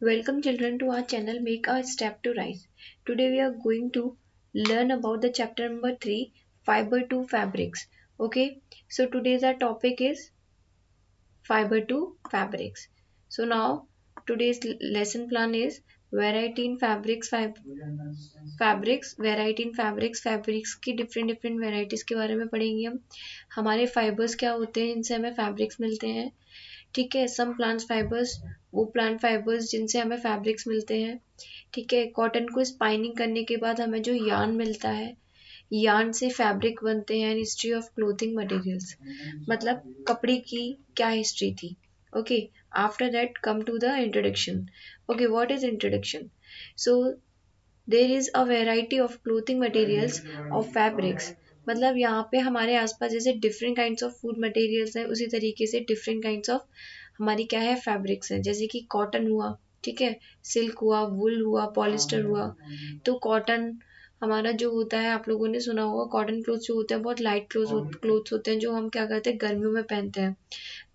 Welcome children to our channel Make a Step to Rise. Today we are going to learn about the chapter number 3 Fiber to Fabrics. Okay, so today's our topic is Fiber to Fabrics. So now today's lesson plan is Variety in Fabrics fabrics की different varieties के बारे में पढ़ेंगे हम. हमारे fibres क्या होते हैं जिनसे हमें फैब्रिक्स मिलते हैं. ठीक है, सम प्लांट फाइबर्स, वो प्लांट फाइबर्स जिनसे हमें फैब्रिक्स मिलते हैं. ठीक है, कॉटन को स्पाइनिंग करने के बाद हमें जो यार्न मिलता है, यार्न से फैब्रिक बनते हैं. हिस्ट्री ऑफ क्लोथिंग मटेरियल्स, मतलब कपड़े की क्या हिस्ट्री थी. Okay, after that come to the introduction. Okay, what is introduction. So there is a variety of clothing materials of fabrics. मतलब यहाँ पे हमारे आसपास जैसे different kinds of food materials हैं, उसी तरीके से डिफरेंट काइंड्स ऑफ हमारी क्या है फैब्रिक्स हैं. जैसे कि कॉटन हुआ, ठीक है, सिल्क हुआ, वुल हुआ, पॉलिस्टर हुआ. तो कॉटन हमारा जो होता है, आप लोगों ने सुना होगा, कॉटन क्लोथ जो होते हैं बहुत लाइट क्लोथ्स होते हैं, जो हम क्या करते हैं गर्मियों में पहनते हैं.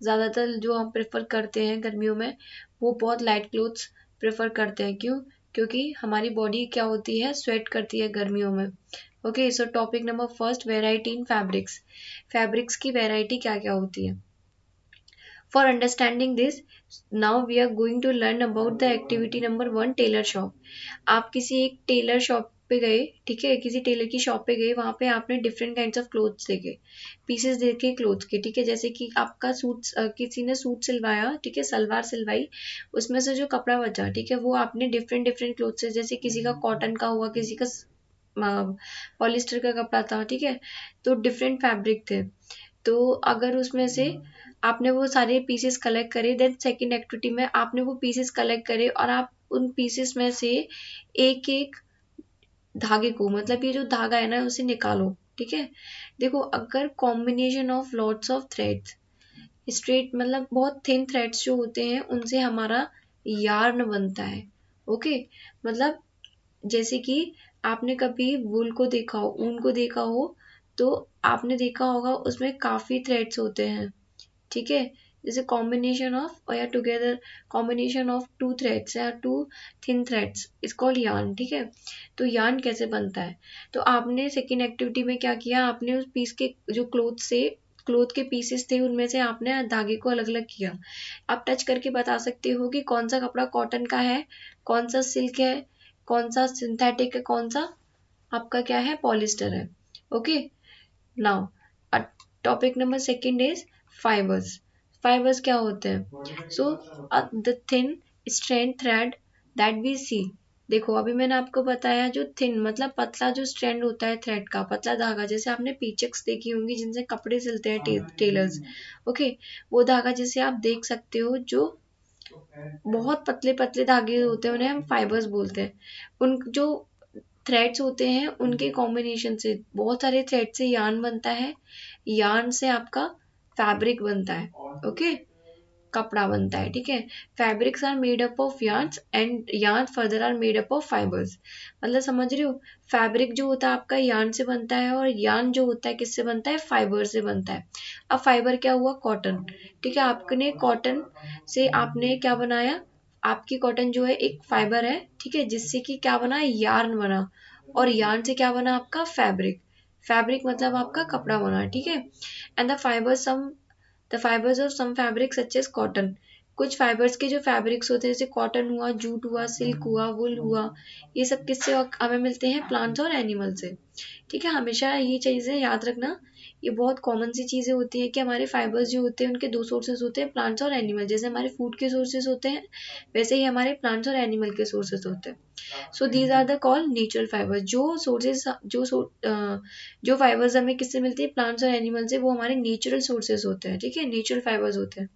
ज़्यादातर जो हम प्रेफर करते हैं गर्मियों में, वो बहुत लाइट क्लोथ्स प्रेफर करते हैं. क्यों? क्योंकि हमारी बॉडी क्या होती है, स्वेट करती है गर्मियों में. Okay, so topic number first, variety in fabrics. Fabrics की वेराइटी क्या क्या होती है. For understanding this, now we are going to learn about the activity number 1, Taylor shop. आप किसी एक टेलर शॉप पे गए, ठीक है, किसी टेलर की शॉप पे गए, वहां पे आपने डिफरेंट काइंड्स ऑफ क्लोथ्स देखे, पीसेस देखे क्लोथ्स के. ठीक है, जैसे कि आपका सूट, किसी ने सूट सिलवाया, ठीक है, सलवार सिलवाई, उसमें से जो कपड़ा बचा, ठीक है, वो आपने डिफरेंट डिफरेंट क्लोथ से, जैसे किसी का कॉटन का हुआ, किसी का पॉलिस्टर का कपड़ा था, ठीक है, तो डिफरेंट फैब्रिक थे. तो अगर उसमें से आपने वो सारे पीसेस कलेक्ट करे, देन सेकंड एक्टिविटी में आपने वो पीसेस कलेक्ट करे और आप उन पीसेस में से एक एक धागे को, मतलब ये जो धागा है ना, उसे निकालो. ठीक है, देखो, अगर combination of lots of threads, straight मतलब बहुत थिन थ्रेड्स जो होते हैं, उनसे हमारा यार्न बनता है. ओके, मतलब जैसे कि आपने कभी वूल को देखा हो, ऊन को देखा हो, तो आपने देखा होगा उसमें काफी थ्रेड्स होते हैं. ठीक है, जैसे कॉम्बिनेशन ऑफ या together combination of two threads या two thin threads is called yarn. ठीक है, तो यार्न कैसे बनता है. तो आपने सेकेंड एक्टिविटी में क्या किया, आपने उस पीस के जो क्लोथ के पीसेस थे, उनमें से आपने धागे को अलग अलग किया. आप टच करके बता सकते हो कि कौन सा कपड़ा कॉटन का है, कौन सा सिल्क है, कौन सा सिंथेटिक है, कौन सा आपका क्या है पॉलिस्टर है. Okay, now topic number second is fibres. Fibres क्या होते हैं. So the thin strand thread that we see. देखो, अभी मैंने आपको बताया, जो थिन मतलब पतला जो स्ट्रैंड होता है थ्रेड का, पतला धागा, जैसे आपने पीचक्स देखी होंगी जिनसे कपड़े सिलते हैं टेलर्स. ओके, वो धागा जिसे आप देख सकते हो, जो बहुत पतले पतले धागे होते हैं, उन्हें हम फाइबर्स बोलते हैं. उन जो थ्रेड्स होते हैं, उनके कॉम्बिनेशन से, बहुत सारे थ्रेड से यार्न बनता है. यार्न से आपका फैब्रिक बनता है. ओके, कपड़ा बनता है. ठीक है, fabrics are made up of yarns and yarn further are made up of fibres. मतलब समझ रहे हो, फैब्रिक जो होता है आपका यार्न से बनता है, और यार्न जो होता है किससे बनता है, फाइबर से बनता है. अब फाइबर क्या हुआ, कॉटन. ठीक है, आपने कॉटन से आपने क्या बनाया, आपकी कॉटन जो है एक फाइबर है, ठीक है, जिससे कि क्या बना, यार्न बना, और यार्न से क्या बना, आपका फैब्रिक. फैब्रिक मतलब आपका कपड़ा बना. ठीक है, and the fibres of some fabric such as cotton. कुछ फाइबर्स के जो फैब्रिक्स होते हैं, जैसे कॉटन हुआ, जूट हुआ, सिल्क हुआ, वुल हुआ, ये सब किससे हमें मिलते हैं, प्लांट्स और एनिमल से. ठीक है, हमेशा ये चीजें याद रखना, ये बहुत कॉमन सी चीजें होती है कि हमारे फाइबर्स जो होते हैं, उनके दो सोर्सेज होते हैं, प्लांट्स और एनिमल. जैसे हमारे फूड के सोर्सेज होते हैं, वैसे ही हमारे प्लांट्स और एनिमल के सोर्सेज होते हैं. So these are the call natural fibres. जो फाइबर्स हमें किससे मिलती है, प्लांट्स और एनिमल से, वो हमारे नेचुरल सोर्सेज होते हैं. ठीक है, नेचुरल फाइबर्स होते हैं.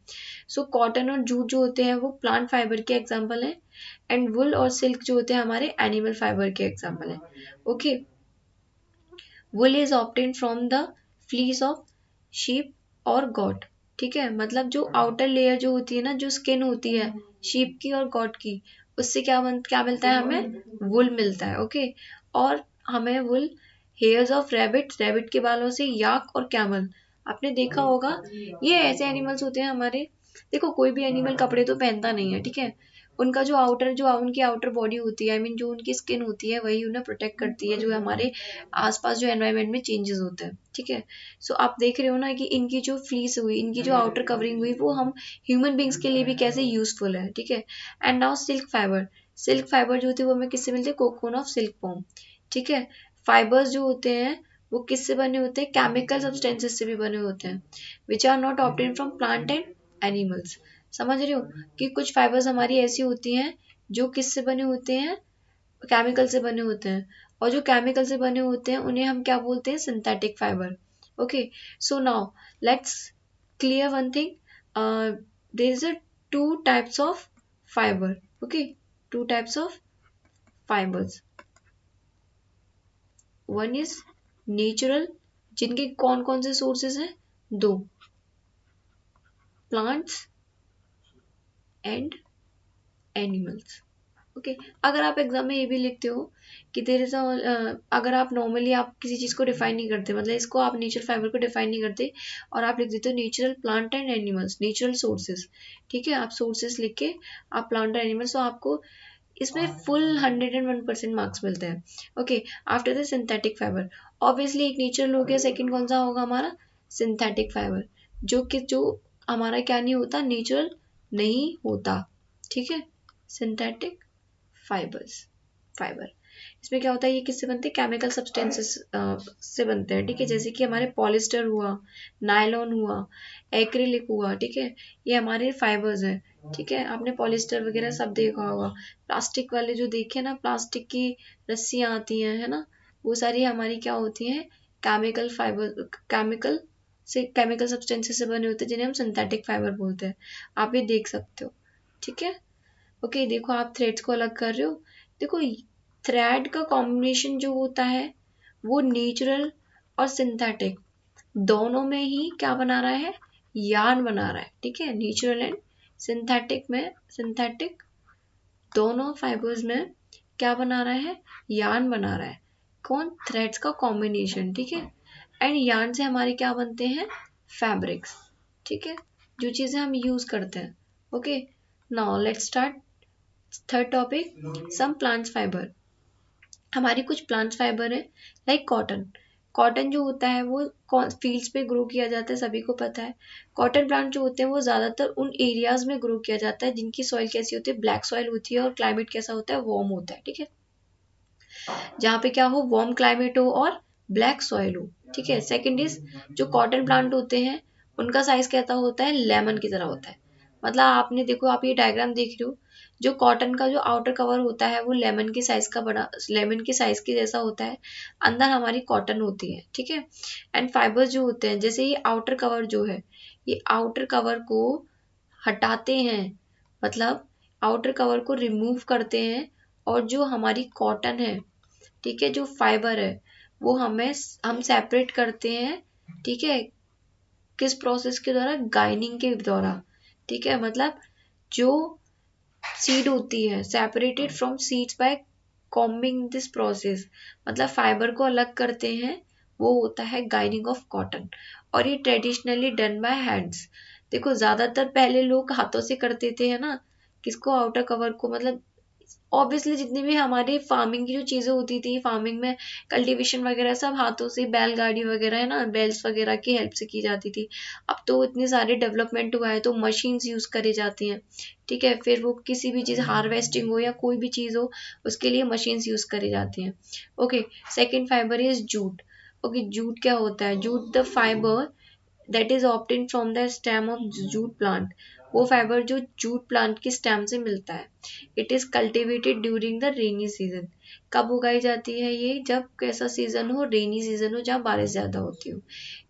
सो कॉटन और जूट जो होते हैं, वो प्लांट फाइबर के एग्जाम्पल हैं, एंड वुल और सिल्क जो होते हैं, हमारे एनिमल फाइबर के एग्जाम्पल हैं. Okay, wool is obtain from the fleece of sheep और गॉट. ठीक है, मतलब जो आउटर लेयर जो होती है ना, जो स्किन होती है शीप की और गॉट की, उससे क्या मिलता है, हमें वुल मिलता है. ओके, और हमें वुल हेयर्स ऑफ रैबिट के बालों से, याक और कैमल. आपने देखा होगा, ये ऐसे एनिमल्स होते हैं हमारे. देखो, कोई भी एनिमल कपड़े तो पहनता नहीं है, ठीक है, उनका जो उनकी आउटर बॉडी होती है, आई मीन जो उनकी स्किन होती है, वही उन्हें प्रोटेक्ट करती है जो हमारे आसपास जो एनवायरनमेंट में चेंजेस होते हैं, ठीक है। सो आप देख रहे हो ना कि इनकी जो फ्लीस हुई, इनकी जो आउटर कवरिंग हुई, वो हम ह्यूमन बींग्स के लिए भी कैसे यूजफुल है, ठीक है। And now silk fibre, silk fibre जो होती है वो हमें किससे मिलती है, कोकून ऑफ सिल्क वॉर्म, ठीक है। फाइबर्स जो होते हैं वो किससे बने होते हैं, केमिकल सब्सटेंसेस से भी बने होते हैं, which are not obtain from plant and animals. समझ रहे हो कि कुछ फाइबर्स हमारी ऐसी होती हैं जो किससे बने होते हैं, केमिकल से बने होते हैं, और जो केमिकल से बने होते हैं उन्हें हम क्या बोलते हैं, synthetic fibre. Okay, so now let's clear one thing, there is a two types of fibre, okay, two types of fibers. One is natural, जिनके कौन कौन से सोर्सेस हैं, दो, प्लांट्स एंड एनिमल्स। ओके, अगर आप एग्जाम में ये भी लिखते हो कि देयर इज अगर आप नॉर्मली आप किसी चीज को डिफाइन नहीं करते, मतलब इसको आप नेचुरल फाइबर को डिफाइन नहीं करते और आप लिख देते हो natural plant and animals, natural sources, ठीक है, आप सोर्सेज लिख के आप प्लांट एंड एनिमल्स, तो आपको इसमें फुल 101% मार्क्स मिलते हैं। Okay, after the synthetic fibre, obviously एक नेचुरल हो गया, सेकंड कौन सा होगा हमारा, सिंथेटिक फाइबर, जो हमारा क्या नहीं होता, नेचुरल नहीं होता, ठीक है, सिंथेटिक फाइबर। इसमें क्या होता है, ये किससे बनते हैं, केमिकल सब्सटेंसेस से बनते हैं, ठीक है, जैसे कि हमारे पॉलिस्टर हुआ, नायलॉन हुआ, एक्रिलिक हुआ, ठीक है, ये हमारे फाइबर्स हैं, ठीक है। आपने पॉलिस्टर वगैरह सब देखा होगा, प्लास्टिक वाले जो देखे ना, प्लास्टिक की रस्सियां आती हैं, है ना, वो सारी हमारी क्या होती हैं, केमिकल फाइबर, केमिकल सब्सटेंसेस से बने होते हैं, जिन्हें हम सिंथेटिक फाइबर बोलते हैं, आप ये देख सकते हो, ठीक है। ओके, देखो आप थ्रेड्स को अलग कर रहे हो, देखो थ्रेड का कॉम्बिनेशन जो होता है वो नेचुरल और सिंथेटिक दोनों में ही क्या बना रहा है, यार्न बना रहा है, ठीक है, नेचुरल एंड सिंथेटिक दोनों फाइबर्स में क्या बना रहा है, यार्न बना रहा है, कौन, थ्रेड्स का कॉम्बिनेशन, ठीक है। एंड यार्न से हमारे क्या बनते हैं, फैब्रिक्स, ठीक है, जो चीजें हम यूज करते हैं। Okay, now let's start third topic, some plants fibre. हमारी कुछ प्लांट्स फाइबर है, लाइक कॉटन। कॉटन जो होता है वो फील्ड्स पे ग्रो किया जाता है, सभी को पता है। कॉटन प्लांट जो होते हैं वो ज्यादातर उन एरियाज में ग्रो किया जाता है जिनकी सॉइल कैसी होती है, ब्लैक सॉइल होती है, और क्लाइमेट कैसा होता है, वार्म होता है, ठीक है, जहाँ पे क्या हो, वार्म क्लाइमेट हो और ब्लैक सॉइल हो, ठीक है। सेकंड इज, जो कॉटन प्लांट होते हैं उनका साइज कैसा होता है, लेमन की तरह होता है, मतलब आपने देखो, आप ये डायग्राम देख रहे हो, जो कॉटन का जो आउटर कवर होता है वो लेमन की साइज का बड़ा, लेमन की साइज के जैसा होता है, अंदर हमारी कॉटन होती है, ठीक है। एंड फाइबर्स जो होते हैं, जैसे ये आउटर कवर जो है, ये आउटर कवर को हटाते हैं, मतलब आउटर कवर को रिमूव करते हैं, और जो हमारी कॉटन है, ठीक है, जो फाइबर है वो हम सेपरेट करते हैं, ठीक है, किस प्रोसेस के द्वारा, गाइनिंग के द्वारा, ठीक है, मतलब जो सीड होती है, separated from seeds by combing this process, मतलब फाइबर को अलग करते हैं, वो होता है गाइनिंग ऑफ कॉटन, और ये ट्रेडिशनली डन बाय हैंड्स। देखो ज्यादातर पहले लोग हाथों से करते थे, है ना, किसको, आउटर कवर को, मतलब ऑब्वियसली जितनी भी हमारी फार्मिंग की जो चीजें होती थी, फार्मिंग में कल्टीवेशन वगैरह सब हाथों से, बैलगाड़ी वगैरह, है ना, बेल्स वगैरह की हेल्प से की जाती थी। अब तो इतने सारे डेवलपमेंट हुआ है तो मशीन्स यूज करी जाती हैं, ठीक है, फिर वो किसी भी चीज, हार्वेस्टिंग हो या कोई भी चीज हो, उसके लिए मशीन्स यूज करी जाती हैं। Okay, second fibre is jute. Okay, jute क्या होता है, jute the fibre that is obtain from the stem of jute plant, वो फाइबर जो जूट प्लांट की स्टेम से मिलता है। It is cultivated during the rainy season, कब उगाई जाती है ये, जब कैसा सीजन हो, रेनी सीजन हो, जहाँ बारिश ज्यादा होती हो।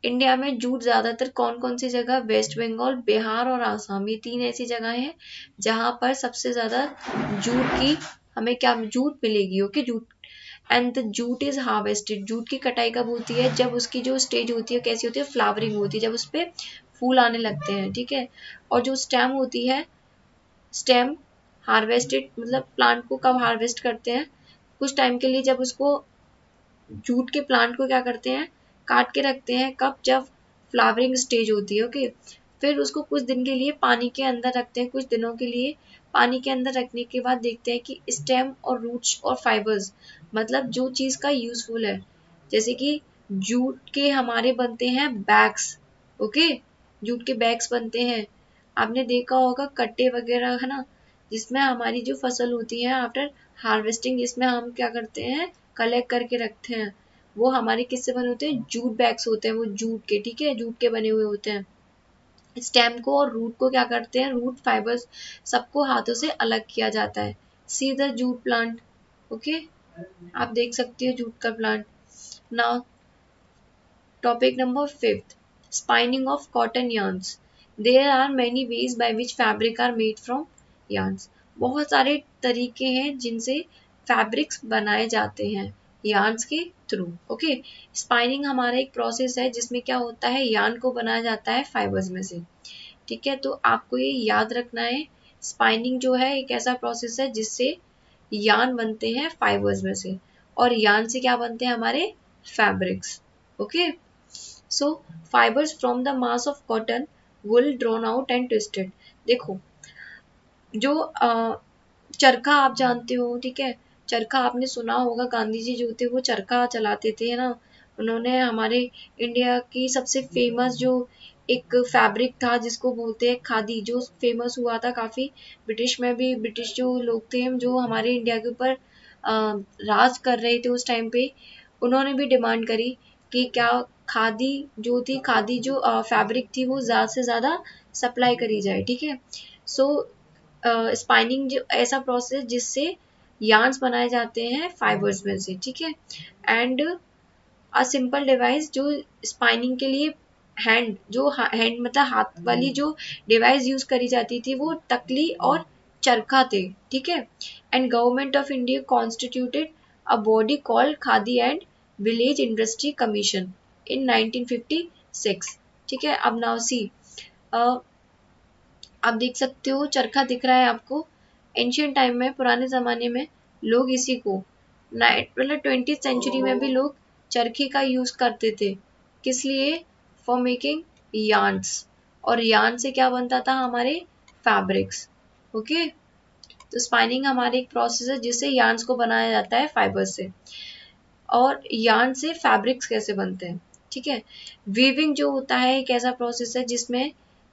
इंडिया में जूट ज्यादातर कौन कौन सी जगह, वेस्ट बंगाल, बिहार और आसाम, ये तीन ऐसी जगह हैं जहाँ पर सबसे ज्यादा जूट की हमें क्या, जूट मिलेगी। Okay, jute and the jute is harvested, jute की कटाई कब होती है, जब उसकी जो स्टेज होती है कैसी होती है, फ्लावरिंग होती है, जब उस पर फूल आने लगते हैं, ठीक है। और जो स्टेम होती है, स्टेम हार्वेस्टेड, मतलब प्लांट को कब हार्वेस्ट करते हैं, कुछ टाइम के लिए, जब उसको, जूट के प्लांट को क्या करते हैं, काट के रखते हैं, कब, जब फ्लावरिंग स्टेज होती है। ओके, फिर उसको कुछ दिन के लिए पानी के अंदर रखते हैं, कुछ दिनों के लिए पानी के अंदर रखने के बाद देखते हैं कि स्टेम और रूट्स और फाइबर्स, मतलब जो चीज़ का यूजफुल है, जैसे कि जूट के हमारे बनते हैं बैग्स, ओके, जूट के बैग्स बनते हैं। आपने देखा होगा कट्टे वगैरह, है ना, जिसमें हमारी जो फसल होती है आफ्टर हार्वेस्टिंग, जिसमें हम क्या करते हैं, कलेक्ट करके रखते हैं, वो हमारे किससे बने होते हैं, जूट बैग्स होते हैं, वो जूट के, ठीक है, जूट के बने हुए होते हैं। स्टेम को और रूट को क्या करते हैं, रूट फाइबर्स सबको हाथों से अलग किया जाता है। See the jute plant, okay, आप देख सकते हो जूट का plant. Now topic number 5, spinning of cotton yarns. There are many ways by which fabric are made from yarns. बहुत सारे तरीके हैं जिनसे फैब्रिक्स बनाए जाते हैं yarns के थ्रू, ओके। स्पाइनिंग हमारा एक प्रोसेस है जिसमें क्या होता है, yarn को बनाया जाता है फाइबर्स में से, ठीक है। तो आपको ये याद रखना है, स्पाइनिंग जो है एक ऐसा प्रोसेस है जिससे yarn बनते हैं फाइबर्स में से, और yarn से क्या बनते हैं, हमारे fabrics, okay. So fibers from the mass of cotton, wool drawn out and twisted. देखो, जो चरखा आप जानते हो, ठीक है, चरखा आपने सुना होगा, गांधी जी जो थे वो चरखा चलाते थे, है ना। उन्होंने हमारे इंडिया की सबसे फेमस जो एक फैब्रिक था जिसको बोलते हैं खादी, जो फेमस हुआ था काफी, ब्रिटिश में भी, ब्रिटिश जो लोग थे जो हमारे इंडिया के ऊपर राज कर रहे थे उस टाइम पे, उन्होंने भी डिमांड करी कि क्या खादी जो थी, खादी जो फैब्रिक थी वो ज़्यादा से ज़्यादा सप्लाई करी जाए, ठीक है। सो स्पाइनिंग जो ऐसा प्रोसेस जिससे यार्न्स बनाए जाते हैं फाइबर्स में से, ठीक है। एंड अ सिंपल डिवाइस जो स्पाइनिंग के लिए हैंड, जो हैंड मतलब हाथ वाली जो डिवाइस यूज करी जाती थी वो तकली और चरखा थे, ठीक है। And government of India constituted a body called khadi and village industry commission इन 1956, ठीक है। अब नाउ सी, आप देख सकते हो चरखा दिख रहा है आपको। एंशियंट टाइम में, पुराने ज़माने में लोग इसी को, मतलब 20th सेंचुरी में भी लोग चरखे का यूज करते थे, किस लिए, फॉर मेकिंग यार्न्स, और यार्न से क्या बनता था, हमारे फैब्रिक्स, ओके। तो स्पाइनिंग हमारे एक प्रोसेस है जिससे यार्न्स को बनाया जाता है फाइबर से, और यार्न से फैब्रिक्स कैसे बनते हैं, ठीक है। वीविंग जो होता है एक ऐसा प्रोसेस है जिसमें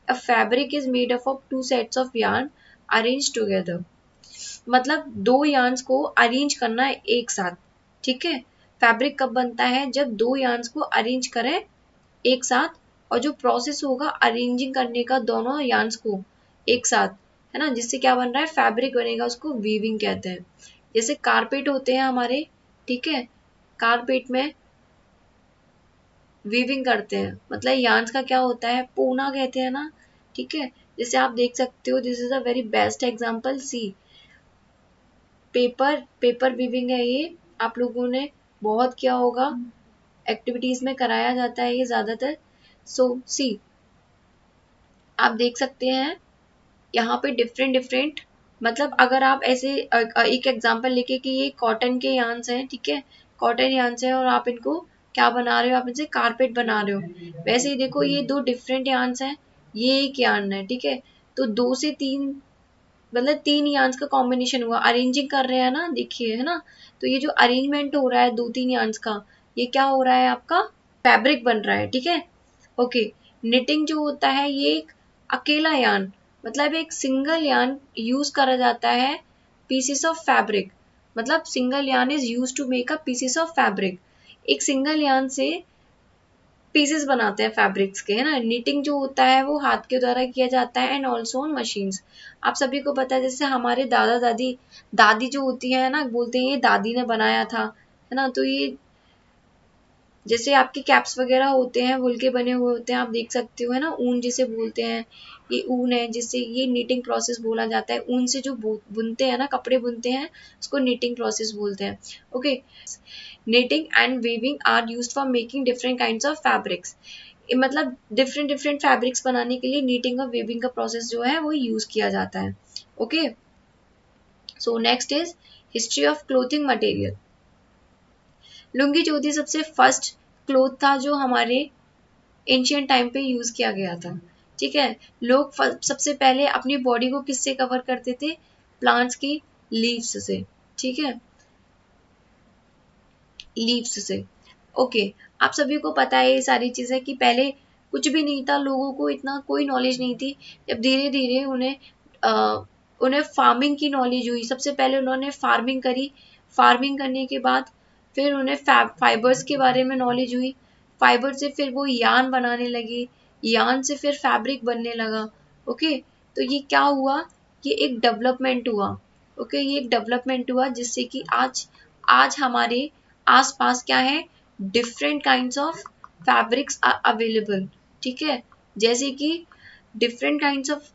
a fabric is made up of 2 sets of yarn arrange together, मतलब 2 यार्न्स को अरेंज करना है एक साथ, ठीक है। फैब्रिक कब बनता है, जब 2 यार्न्स को अरेंज करें एक साथ, और जो प्रोसेस होगा अरेंजिंग करने का दोनों यार्न्स को एक साथ, है ना, जिससे क्या बन रहा है, फैब्रिक बनेगा, उसको वीविंग कहते हैं। जैसे कारपेट होते हैं हमारे, ठीक है, कारपेट में वीविंग करते हैं, मतलब यार्न्स का क्या होता है, पूना कहते हैं ना, ठीक है। जैसे आप देख सकते हो, this is a very best example, see paper weaving है ये, आप लोगों ने बहुत किया होगा, एक्टिविटीज में कराया जाता है ये ज्यादातर। सो सी, आप देख सकते हैं यहाँ पे डिफरेंट डिफरेंट, मतलब अगर आप ऐसे एक एग्जांपल लेके कि ये कॉटन के यार्न्स हैं, ठीक है, कॉटन यार्न्स हैं, और आप इनको क्या बना रहे हो, आप इनसे कारपेट बना रहे हो। वैसे ही देखो, ये 2 डिफरेंट यार्न्स हैं, ये एक यार्न है, ठीक है। तो 2 से 3, मतलब 3 यार्न्स का कॉम्बिनेशन हुआ, अरेंजिंग कर रहे हैं ना, देखिए, है ना। तो ये जो अरेंजमेंट हो रहा है 2-3 यार्न्स का, ये क्या हो रहा है, आपका फैब्रिक बन रहा है, ठीक है, ओके। निटिंग जो होता है ये एक अकेला यार्न, मतलब एक सिंगल यार्न यूज करा जाता है पीसेस ऑफ फैब्रिक, मतलब single yarn is use to make a pieces of fabric, एक सिंगल यार्न से पीसेस बनाते हैं फैब्रिक्स के, है ना। निटिंग जो होता है वो हाथ के द्वारा किया जाता है, एंड ऑल्सो ऑन मशीन्स। आप सभी को पता है, जैसे हमारे दादा दादी, दादी जो होती है ना, बोलते हैं ये दादी ने बनाया था, है ना। तो ये जैसे आपके कैप्स वगैरह होते हैं वूल के बने हुए होते हैं, आप देख सकते हो, है ना, ऊन जिसे बोलते हैं, ये ऊन है, जिससे ये नीटिंग प्रोसेस बोला जाता है। ऊन से जो बुनते हैं ना, कपड़े बुनते हैं, उसको नीटिंग प्रोसेस बोलते हैं, okay. knitting and weaving are used for making different kinds of fabrics, मतलब डिफरेंट डिफरेंट फैब्रिक्स बनाने के लिए नीटिंग और वेविंग का प्रोसेस जो है वो यूज किया जाता है, okay. So next is history of clothing material. Lungi choli सबसे फर्स्ट क्लोथ था जो हमारे एंशियंट टाइम पे यूज किया गया था, ठीक है। लोग सबसे पहले अपनी बॉडी को किससे कवर करते थे? प्लांट्स की लीव्स से, ठीक है, लीव्स से। ओके, आप सभी को पता है ये सारी चीजें कि पहले कुछ भी नहीं था, लोगों को इतना कोई नॉलेज नहीं थी। जब धीरे धीरे उन्हें फार्मिंग की नॉलेज हुई, सबसे पहले उन्होंने फार्मिंग करी। फार्मिंग करने के बाद फिर उन्हें फाइबर्स के बारे में नॉलेज हुई। फाइबर से फिर वो यान बनाने लगे, यान से फिर फैब्रिक बनने लगा। ओके, तो ये क्या हुआ? ये एक डेवलपमेंट हुआ। ओके, ये एक डेवलपमेंट हुआ जिससे कि आज आज हमारे आसपास क्या है? Different kinds of fabrics are available, ठीक है। जैसे कि different kinds of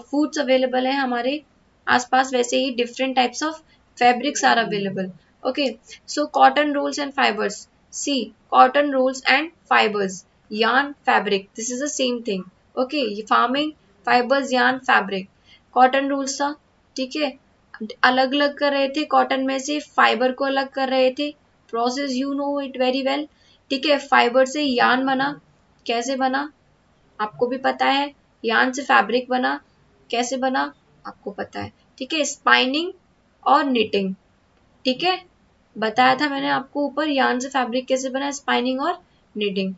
foods available है हमारे आसपास, वैसे ही different types of fabrics are available. Okay, so cotton rolls and fibres, see cotton rolls and fibres, yarn fabric, this is the same thing. Okay, farming, fibres, yarn, fabric, cotton rules था, ठीक है। अलग अलग कर रहे थे, cotton में से फाइबर को अलग कर रहे थे। Process you know it very well, ठीक है। फाइबर से यान बना, कैसे बना आपको भी पता है। यान से फैब्रिक बना, कैसे बना आपको पता है, ठीक है। स्पाइनिंग और निटिंग, ठीक है, बताया था मैंने आपको ऊपर, यान से फैब्रिक कैसे बना, स्पाइनिंग और निटिंग।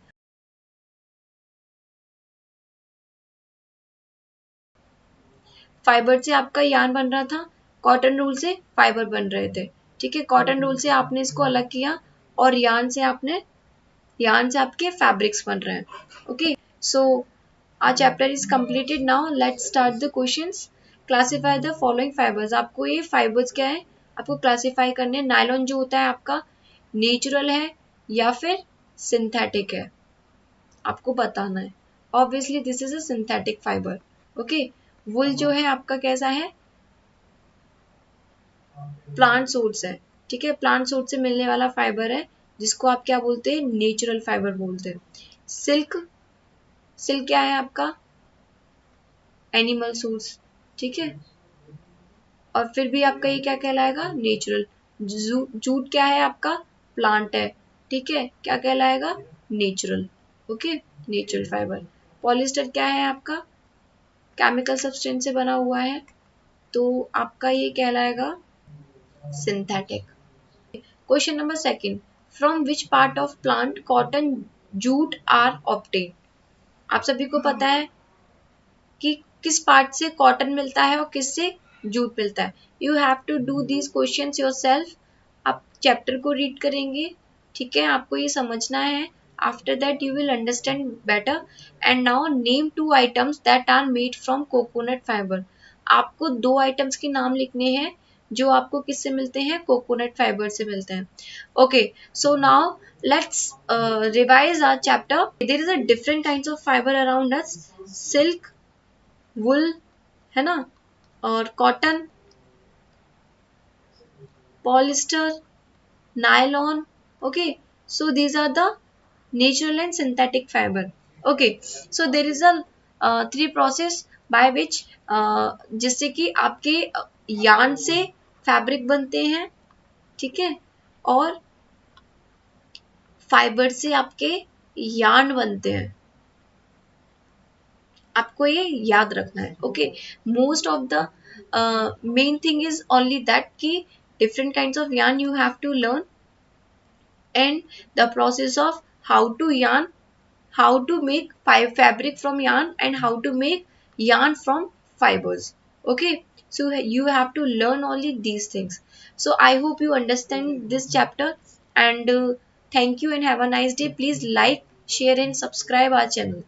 फाइबर से आपका यान बन रहा था, कॉटन रूल से फाइबर बन रहे थे, ठीक है। कॉटन रूल से आपने इसको अलग किया और यान से आपके फैब्रिक्स बन रहे हैं। Okay, so our chapter is completed. Now let's start the questions. Classify the following fibers. आपको ये fibers क्या है आपको क्लासीफाई करने हैं। नायलॉन जो होता है आपका नेचुरल है या फिर सिंथेटिक है, आपको बताना है। Obviously this is a synthetic fibre. Okay, wool जो है आपका कैसा है? प्लांट सोर्स है, ठीक है, प्लांट सोर्स से मिलने वाला फाइबर है जिसको आप क्या बोलते हैं? नेचुरल फाइबर बोलते हैं। सिल्क, सिल्क क्या है आपका? एनिमल सोर्स, ठीक है। और फिर भी आपका ये क्या कहलाएगा? नेचुरल। जूट क्या है आपका? प्लांट है, ठीक है, क्या कहलाएगा? Natural. Okay, natural fibre. Polyester क्या है आपका? केमिकल सब्सटेंस से बना हुआ है, तो आपका ये कहलाएगा synthetic. Question number second, from which part of plant cotton jute are obtain? आप सभी को पता है कि किस पार्ट से कॉटन मिलता है और किससे जूट मिलता है। You have to do these questions yourself. आप चैप्टर को रीड करेंगे, ठीक है, आपको ये समझना है। After that you will understand better. And now name 2 items that are made from coconut fibre. आपको 2 आइटम्स के नाम लिखने हैं जो आपको किससे मिलते हैं? कोकोनट फाइबर से मिलते हैं। Okay, so now let's revise our chapter. There is a different kinds of fiber around us. Silk, wool, है ना, और cotton, polyester, nylon. Okay, so these are the natural and synthetic fibre. Okay, so there is a 3 process by which, जिससे कि आपके यान से fabric बनते हैं, ठीक है, और फाइबर से आपके यान बनते हैं। आपको ये याद रखना है। Okay, most of the main thing is only that कि different kinds of yarn you have to learn, and the process of how to yarn, how to make fabric from yarn, and how to make yarn from fibers. Okay, so you have to learn only these things. So I hope you understand this chapter, and thank you and have a nice day. Please like, share and subscribe our channel.